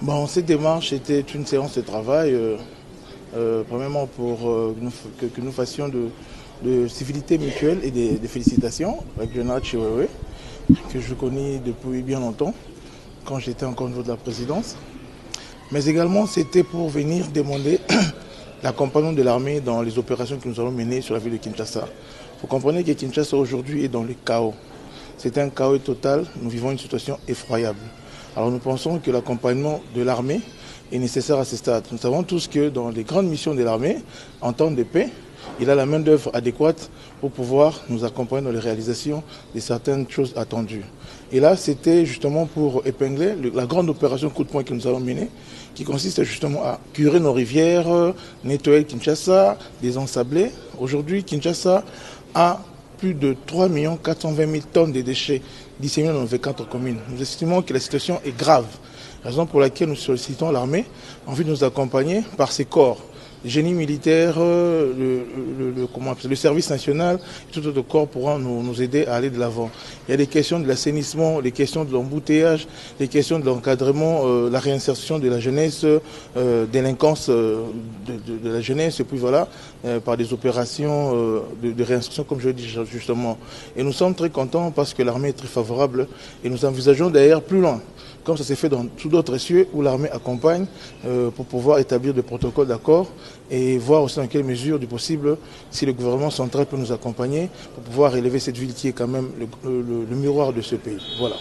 Bon, cette démarche était une séance de travail, premièrement pour que nous fassions de civilité mutuelle et de félicitations avec Jonathan Chiwewe, que je connais depuis bien longtemps, quand j'étais encore au niveau de la présidence. Mais également, c'était pour venir demander l'accompagnement de l'armée dans les opérations que nous allons mener sur la ville de Kinshasa. Vous comprenez que Kinshasa aujourd'hui est dans le chaos. C'est un chaos total, nous vivons une situation effroyable. Alors nous pensons que l'accompagnement de l'armée est nécessaire à ce stade. Nous savons tous que dans les grandes missions de l'armée, en temps de paix, il a la main d'œuvre adéquate pour pouvoir nous accompagner dans les réalisations de certaines choses attendues. Et là, c'était justement pour épingler la grande opération coup de poing que nous allons mener, qui consiste justement à curer nos rivières, nettoyer Kinshasa, désensabler. Aujourd'hui, Kinshasa a plus de 3 420 000 tonnes de déchets disséminés dans nos 24 communes. Nous estimons que la situation est grave, raison pour laquelle nous sollicitons l'armée en vue de nous accompagner par ses corps. Le génie militaire, le service national, tout autre corps pourront nous aider à aller de l'avant. Il y a des questions de l'assainissement, les questions de l'embouteillage, les questions de l'encadrement, la réinsertion de la jeunesse, délinquance de la jeunesse, et puis voilà, par des opérations de réinsertion, comme je le dis justement. Et nous sommes très contents parce que l'armée est très favorable et nous envisageons d'ailleurs plus loin, comme ça s'est fait dans tous d'autres cieux où l'armée accompagne pour pouvoir établir des protocoles d'accord et voir aussi dans quelle mesure du possible si le gouvernement central peut nous accompagner pour pouvoir élever cette ville qui est quand même le miroir de ce pays. Voilà.